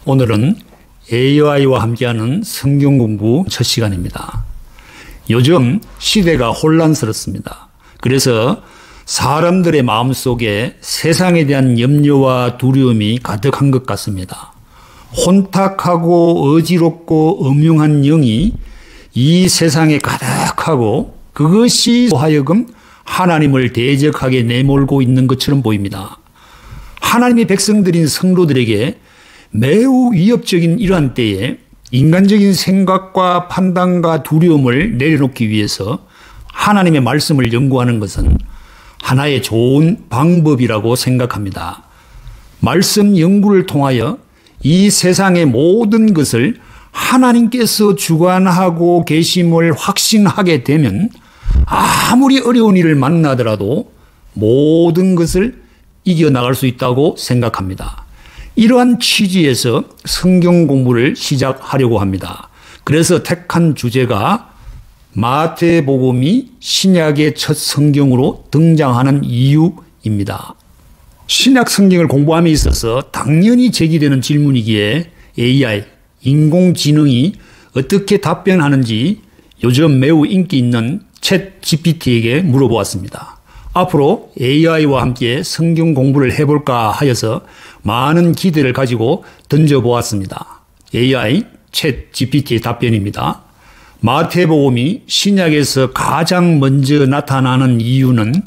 오늘은 AI와 함께하는 성경 공부 첫 시간입니다. 요즘 시대가 혼란스럽습니다. 그래서 사람들의 마음속에 세상에 대한 염려와 두려움이 가득한 것 같습니다. 혼탁하고 어지럽고 음흉한 영이 이 세상에 가득하고 그것이 하여금 하나님을 대적하게 내몰고 있는 것처럼 보입니다. 하나님의 백성들인 성도들에게 매우 위협적인 이러한 때에 인간적인 생각과 판단과 두려움을 내려놓기 위해서 하나님의 말씀을 연구하는 것은 하나의 좋은 방법이라고 생각합니다. 말씀 연구를 통하여 이 세상의 모든 것을 하나님께서 주관하고 계심을 확신하게 되면 아무리 어려운 일을 만나더라도 모든 것을 이겨나갈 수 있다고 생각합니다. 이러한 취지에서 성경 공부를 시작하려고 합니다. 그래서 택한 주제가 마태복음이 신약의 첫 성경으로 등장하는 이유입니다. 신약 성경을 공부함에 있어서 당연히 제기되는 질문이기에 AI, 인공지능이 어떻게 답변하는지 요즘 매우 인기 있는 챗 GPT에게 물어보았습니다. 앞으로 AI와 함께 성경 공부를 해볼까 하여서 많은 기대를 가지고 던져보았습니다. AI, 챗 GPT의 답변입니다. 마태복음이 신약에서 가장 먼저 나타나는 이유는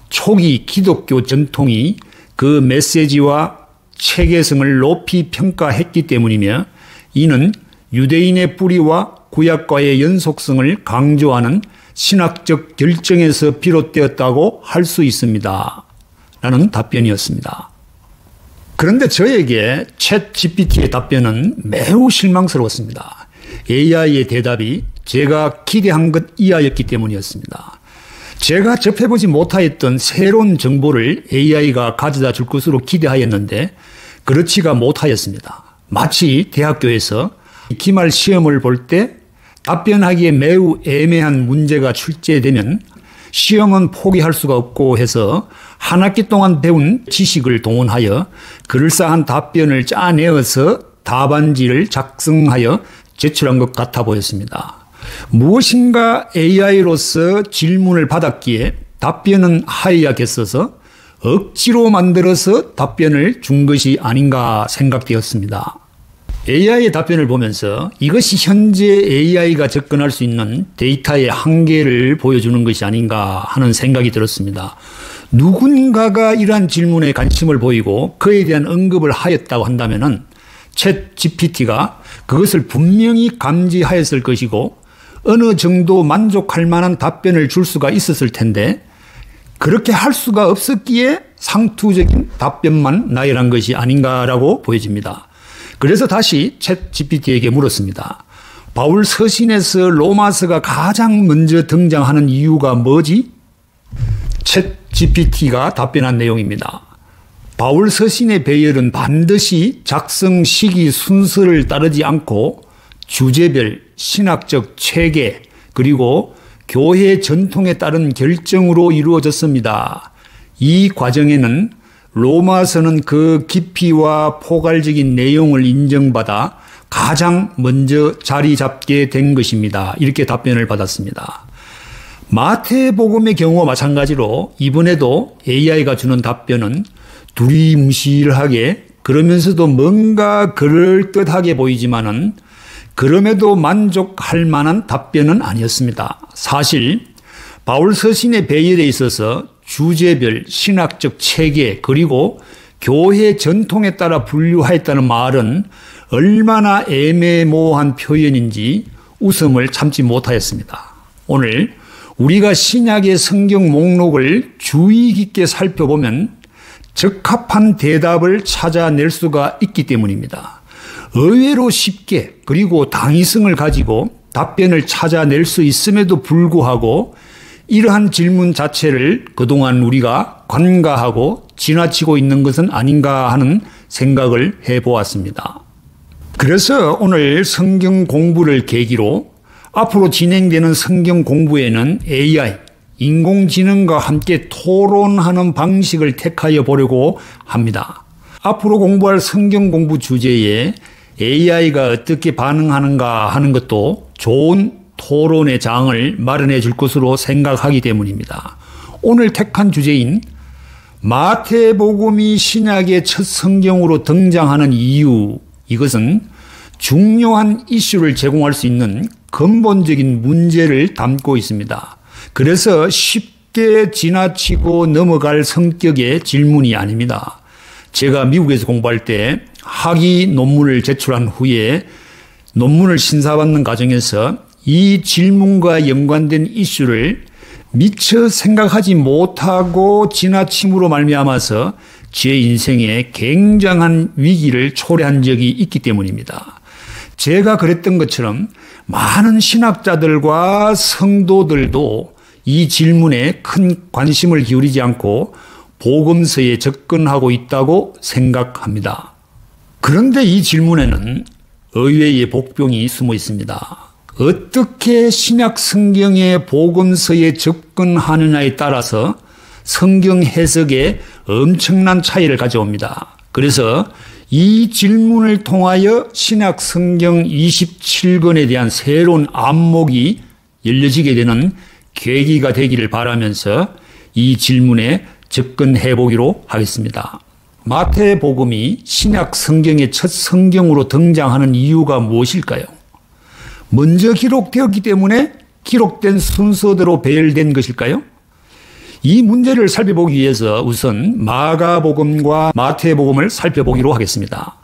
초기 기독교 전통이 그 메시지와 체계성을 높이 평가했기 때문이며 이는 유대인의 뿌리와 구약과의 연속성을 강조하는 신학적 결정에서 비롯되었다고 할 수 있습니다. 라는 답변이었습니다. 그런데 저에게 챗 GPT의 답변은 매우 실망스러웠습니다. AI의 대답이 제가 기대한 것 이하였기 때문이었습니다. 제가 접해보지 못하였던 새로운 정보를 AI가 가져다 줄 것으로 기대하였는데 그렇지가 못하였습니다. 마치 대학교에서 기말 시험을 볼 때 답변하기에 매우 애매한 문제가 출제되면 시험은 포기할 수가 없고 해서 한 학기 동안 배운 지식을 동원하여 그럴싸한 답변을 짜내어서 답안지를 작성하여 제출한 것 같아 보였습니다. 무엇인가 AI로서 질문을 받았기에 답변은 하야겠어서 억지로 만들어서 답변을 준 것이 아닌가 생각되었습니다. AI의 답변을 보면서 이것이 현재 AI가 접근할 수 있는 데이터의 한계를 보여주는 것이 아닌가 하는 생각이 들었습니다. 누군가가 이러한 질문에 관심을 보이고 그에 대한 언급을 하였다고 한다면 챗 GPT가 그것을 분명히 감지하였을 것이고 어느 정도 만족할 만한 답변을 줄 수가 있었을 텐데 그렇게 할 수가 없었기에 상투적인 답변만 나열한 것이 아닌가라고 보여집니다. 그래서 다시 챗 GPT에게 물었습니다. 바울 서신에서 로마서가 가장 먼저 등장하는 이유가 뭐지? 챗 GPT가 답변한 내용입니다. 바울 서신의 배열은 반드시 작성 시기 순서를 따르지 않고 주제별 신학적 체계 그리고 교회 전통에 따른 결정으로 이루어졌습니다. 이 과정에는 로마서는 그 깊이와 포괄적인 내용을 인정받아 가장 먼저 자리 잡게 된 것입니다. 이렇게 답변을 받았습니다. 마태복음의 경우와 마찬가지로 이번에도 AI가 주는 답변은 두리뭉실하게 그러면서도 뭔가 그럴듯하게 보이지만은 그럼에도 만족할 만한 답변은 아니었습니다. 사실 바울 서신의 배열에 있어서 주제별 신학적 체계 그리고 교회 전통에 따라 분류하였다는 말은 얼마나 애매모호한 표현인지 웃음을 참지 못하였습니다. 오늘 우리가 신약의 성경 목록을 주의 깊게 살펴보면 적합한 대답을 찾아낼 수가 있기 때문입니다. 의외로 쉽게 그리고 당위성을 가지고 답변을 찾아낼 수 있음에도 불구하고 이러한 질문 자체를 그동안 우리가 관가하고 지나치고 있는 것은 아닌가 하는 생각을 해보았습니다. 그래서 오늘 성경 공부를 계기로 앞으로 진행되는 성경 공부에는 AI, 인공지능과 함께 토론하는 방식을 택하여 보려고 합니다. 앞으로 공부할 성경 공부 주제에 AI가 어떻게 반응하는가 하는 것도 좋은 토론의 장을 마련해 줄 것으로 생각하기 때문입니다. 오늘 택한 주제인 마태복음이 신약의 첫 성경으로 등장하는 이유, 이것은 중요한 이슈를 제공할 수 있는 근본적인 문제를 담고 있습니다. 그래서 쉽게 지나치고 넘어갈 성격의 질문이 아닙니다. 제가 미국에서 공부할 때 학위 논문을 제출한 후에 논문을 심사받는 과정에서 이 질문과 연관된 이슈를 미처 생각하지 못하고 지나침으로 말미암아서 제 인생에 굉장한 위기를 초래한 적이 있기 때문입니다. 제가 그랬던 것처럼 많은 신학자들과 성도들도 이 질문에 큰 관심을 기울이지 않고 복음서에 접근하고 있다고 생각합니다. 그런데 이 질문에는 의외의 복병이 숨어 있습니다. 어떻게 신약 성경의 복음서에 접근하느냐에 따라서 성경 해석에 엄청난 차이를 가져옵니다. 그래서 이 질문을 통하여 신약 성경 27권에 대한 새로운 안목이 열려지게 되는 계기가 되기를 바라면서 이 질문에 접근해 보기로 하겠습니다. 마태복음이 신약 성경의 첫 성경으로 등장하는 이유가 무엇일까요? 먼저 기록되었기 때문에 기록된 순서대로 배열된 것일까요? 이 문제를 살펴보기 위해서 우선 마가복음과 마태복음을 살펴보기로 하겠습니다.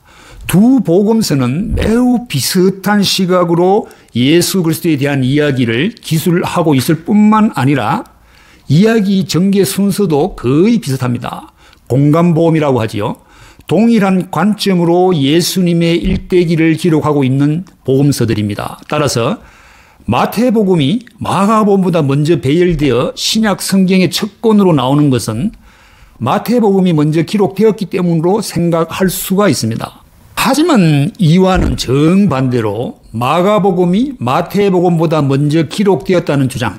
두 복음서는 매우 비슷한 시각으로 예수 그리스도에 대한 이야기를 기술하고 있을 뿐만 아니라 이야기 전개 순서도 거의 비슷합니다. 공간보험이라고 하지요. 동일한 관점으로 예수님의 일대기를 기록하고 있는 복음서들입니다. 따라서 마태복음이 마가복음보다 먼저 배열되어 신약 성경의 첫 권으로 나오는 것은 마태복음이 먼저 기록되었기 때문으로 생각할 수가 있습니다. 하지만 이와는 정반대로 마가복음이 마태복음보다 먼저 기록되었다는 주장,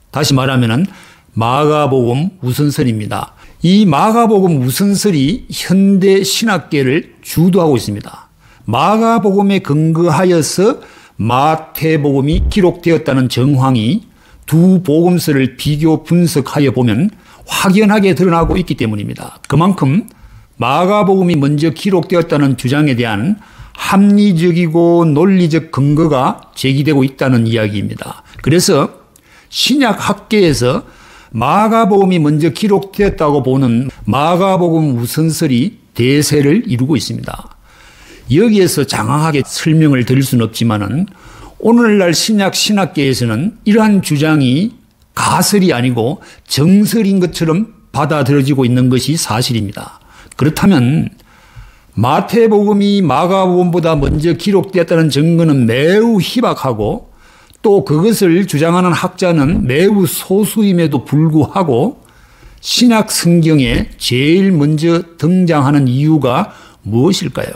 다시 말하면 마가복음 우선설입니다. 이 마가복음 우선설이 현대 신학계를 주도하고 있습니다. 마가복음에 근거하여서 마태복음이 기록되었다는 정황이 두 복음서를 비교 분석하여 보면 확연하게 드러나고 있기 때문입니다. 그만큼 마가복음이 먼저 기록되었다는 주장에 대한 합리적이고 논리적 근거가 제기되고 있다는 이야기입니다. 그래서 신약 학계에서 마가복음이 먼저 기록되었다고 보는 마가복음 우선설이 대세를 이루고 있습니다. 여기에서 장황하게 설명을 드릴 수는 없지만은 오늘날 신약 신학계에서는 이러한 주장이 가설이 아니고 정설인 것처럼 받아들여지고 있는 것이 사실입니다. 그렇다면 마태복음이 마가복음보다 먼저 기록되었다는 증거는 매우 희박하고 또 그것을 주장하는 학자는 매우 소수임에도 불구하고 신약 성경에 제일 먼저 등장하는 이유가 무엇일까요?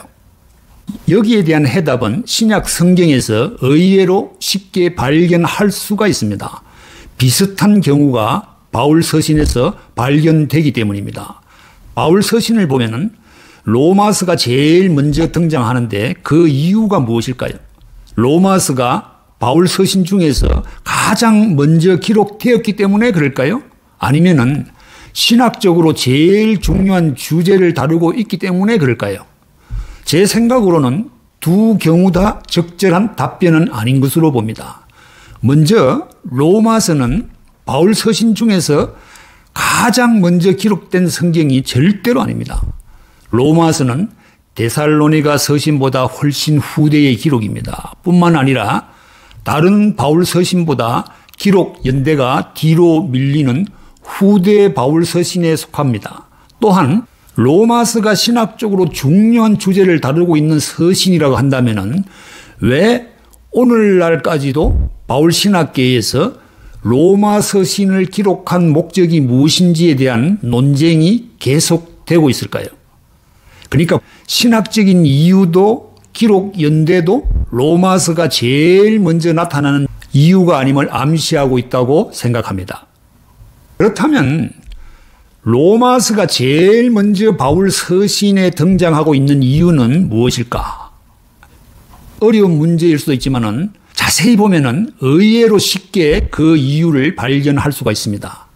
여기에 대한 해답은 신약 성경에서 의외로 쉽게 발견할 수가 있습니다. 비슷한 경우가 바울 서신에서 발견되기 때문입니다. 바울 서신을 보면은 로마서가 제일 먼저 등장하는데 그 이유가 무엇일까요? 로마서가 바울 서신 중에서 가장 먼저 기록되었기 때문에 그럴까요? 아니면은 신학적으로 제일 중요한 주제를 다루고 있기 때문에 그럴까요? 제 생각으로는 두 경우 다 적절한 답변은 아닌 것으로 봅니다. 먼저 로마서는 바울 서신 중에서 가장 먼저 기록된 성경이 절대로 아닙니다. 로마서는 데살로니가 서신보다 훨씬 후대의 기록입니다. 뿐만 아니라 다른 바울 서신보다 기록 연대가 뒤로 밀리는 후대 바울 서신에 속합니다. 또한 로마서가 신학적으로 중요한 주제를 다루고 있는 서신이라고 한다면 왜 오늘날까지도 바울 신학계에서 로마 서신을 기록한 목적이 무엇인지에 대한 논쟁이 계속되고 있을까요? 그러니까 신학적인 이유도 기록 연대도 로마서가 제일 먼저 나타나는 이유가 아님을 암시하고 있다고 생각합니다. 그렇다면 로마서가 제일 먼저 바울 서신에 등장하고 있는 이유는 무엇일까? 어려운 문제일 수도 있지만은 자세히 보면은 의외로 쉽게 그 이유를 발견할 수가 있습니다.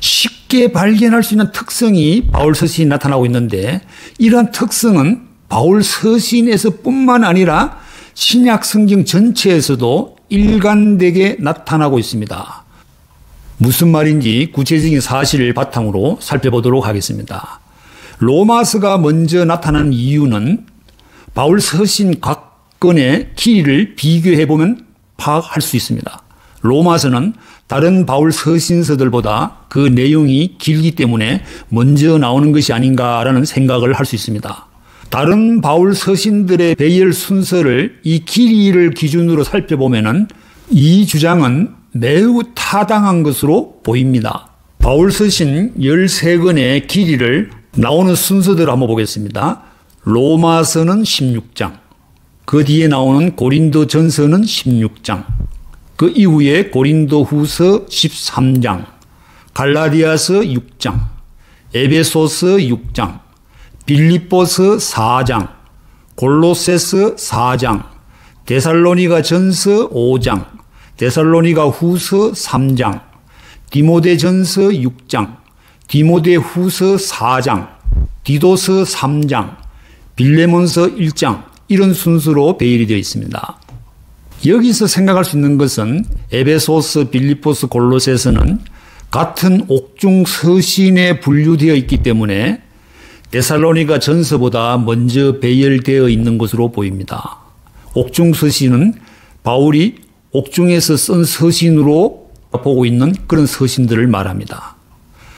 쉽게 발견할 수 있는 특성이 바울 서신이 나타나고 있는데 이러한 특성은 바울 서신에서 뿐만 아니라 신약 성경 전체에서도 일관되게 나타나고 있습니다. 무슨 말인지 구체적인 사실을 바탕으로 살펴보도록 하겠습니다. 로마서가 먼저 나타난 이유는 바울 서신 각 건의 길이를 비교해보면 파악할 수 있습니다. 로마서는 다른 바울 서신서들보다 그 내용이 길기 때문에 먼저 나오는 것이 아닌가라는 생각을 할 수 있습니다. 다른 바울 서신들의 배열 순서를 이 길이를 기준으로 살펴보면 이 주장은 매우 타당한 것으로 보입니다. 바울 서신 13권의 길이를 나오는 순서대로 한번 보겠습니다. 로마서는 16장, 그 뒤에 나오는 고린도 전서는 16장, 그 이후에 고린도 후서 13장, 갈라디아서 6장, 에베소서 6장, 빌립보서 4장, 골로새서 4장, 데살로니가 전서 5장, 데살로니가 후서 3장, 디모데 전서 6장, 디모데 후서 4장, 디도서 3장, 빌레몬서 1장, 이런 순서로 배열이 되어 있습니다. 여기서 생각할 수 있는 것은 에베소서, 빌립보서, 골로새서는 같은 옥중 서신에 분류되어 있기 때문에 데살로니가 전서보다 먼저 배열되어 있는 것으로 보입니다. 옥중 서신은 바울이 옥중에서 쓴 서신으로 보고 있는 그런 서신들을 말합니다.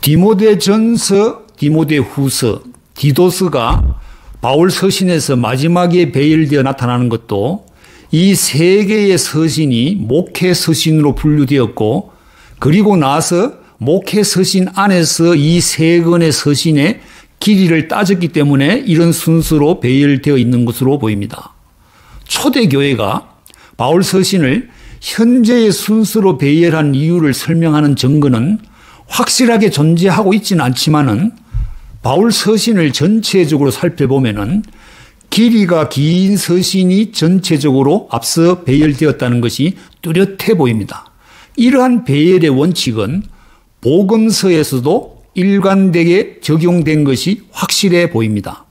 디모데 전서, 디모데 후서, 디도서가 바울 서신에서 마지막에 배열되어 나타나는 것도 이 세 개의 서신이 목회 서신으로 분류되었고 그리고 나서 목회 서신 안에서 이 세 권의 서신의 길이를 따졌기 때문에 이런 순서로 배열되어 있는 것으로 보입니다. 초대교회가 바울 서신을 현재의 순서로 배열한 이유를 설명하는 증거는 확실하게 존재하고 있지는 않지만은 바울 서신을 전체적으로 살펴보면은 길이가 긴 서신이 전체적으로 앞서 배열되었다는 것이 뚜렷해 보입니다. 이러한 배열의 원칙은 복음서에서도 일관되게 적용된 것이 확실해 보입니다.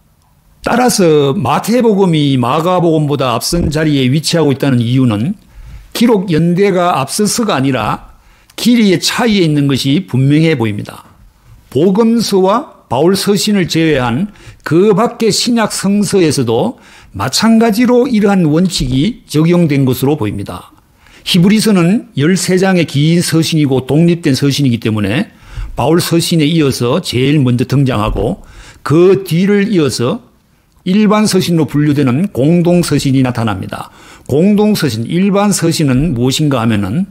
따라서 마태복음이 마가복음보다 앞선 자리에 위치하고 있다는 이유는 기록 연대가 앞서서가 아니라 길이의 차이에 있는 것이 분명해 보입니다. 복음서와 바울 서신을 제외한 그 밖의 신약 성서에서도 마찬가지로 이러한 원칙이 적용된 것으로 보입니다. 히브리서는 13장의 긴 서신이고 독립된 서신이기 때문에 바울 서신에 이어서 제일 먼저 등장하고 그 뒤를 이어서 일반 서신으로 분류되는 공동 서신이 나타납니다. 공동 서신, 일반 서신은 무엇인가 하면은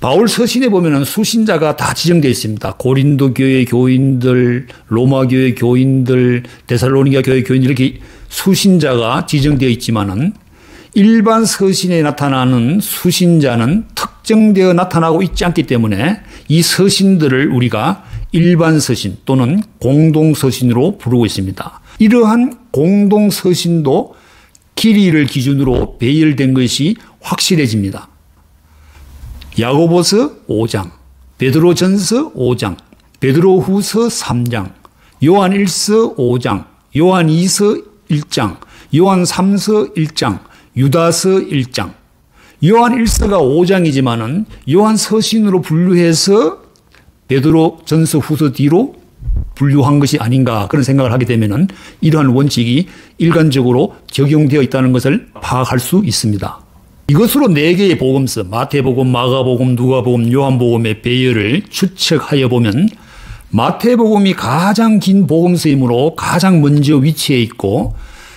바울 서신에 보면은 수신자가 다 지정되어 있습니다. 고린도 교회 교인들, 로마 교회 교인들, 데살로니가 교회 교인들 이렇게 수신자가 지정되어 있지만은 일반 서신에 나타나는 수신자는 특정되어 나타나고 있지 않기 때문에 이 서신들을 우리가 일반 서신 또는 공동 서신으로 부르고 있습니다. 이러한 공동 서신도 길이를 기준으로 배열된 것이 확실해집니다. 야고보서 5장, 베드로전서 5장, 베드로후서 3장, 요한 1서 5장, 요한 2서 1장, 요한 3서 1장, 유다서 1장. 요한 1서가 5장이지만은 요한 서신으로 분류해서 베드로 전서 후서 뒤로 분류한 것이 아닌가 그런 생각을 하게 되면은 이러한 원칙이 일관적으로 적용되어 있다는 것을 파악할 수 있습니다. 이것으로 4개의 복음서, 마태복음, 마가복음, 누가복음, 요한복음의 배열을 추측하여 보면 마태복음이 가장 긴 복음서이므로 가장 먼저 위치해 있고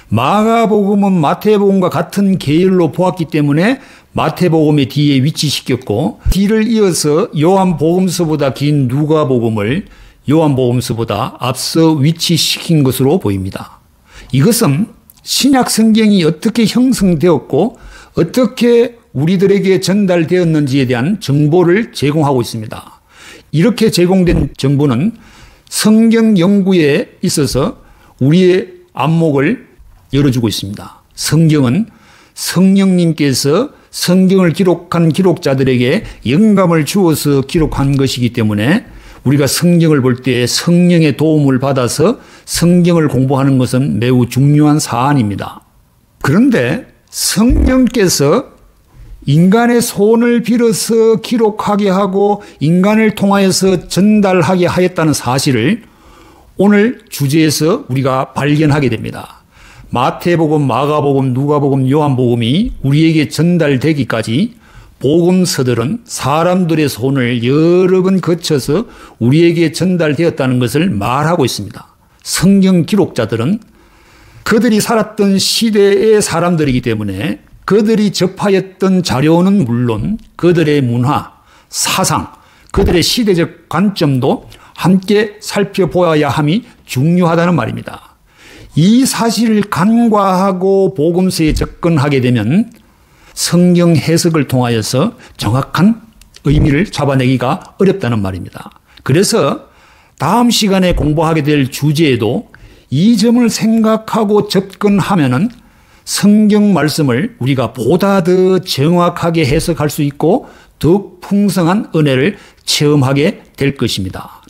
마가복음은 마태복음과 같은 계열로 보았기 때문에 마태복음의 뒤에 위치시켰고 뒤를 이어서 요한복음서보다 긴 누가복음을 요한복음서보다 앞서 위치시킨 것으로 보입니다. 이것은 신약 성경이 어떻게 형성되었고 어떻게 우리들에게 전달되었는지에 대한 정보를 제공하고 있습니다. 이렇게 제공된 정보는 성경 연구에 있어서 우리의 안목을 열어주고 있습니다. 성경은 성령님께서 성경을 기록한 기록자들에게 영감을 주어서 기록한 것이기 때문에 우리가 성경을 볼 때 성령의 도움을 받아서 성경을 공부하는 것은 매우 중요한 사안입니다. 그런데 성령께서 인간의 손을 빌어서 기록하게 하고 인간을 통하여서 전달하게 하였다는 사실을 오늘 주제에서 우리가 발견하게 됩니다. 마태복음, 마가복음, 누가복음, 요한복음이 우리에게 전달되기까지 복음서들은 사람들의 손을 여러 번 거쳐서 우리에게 전달되었다는 것을 말하고 있습니다. 성경 기록자들은 그들이 살았던 시대의 사람들이기 때문에 그들이 접하였던 자료는 물론 그들의 문화, 사상, 그들의 시대적 관점도 함께 살펴보아야 함이 중요하다는 말입니다. 이 사실을 간과하고 복음서에 접근하게 되면 성경 해석을 통하여서 정확한 의미를 잡아내기가 어렵다는 말입니다. 그래서 다음 시간에 공부하게 될 주제에도 이 점을 생각하고 접근하면은 성경 말씀을 우리가 보다 더 정확하게 해석할 수 있고 더욱 풍성한 은혜를 체험하게 될 것입니다.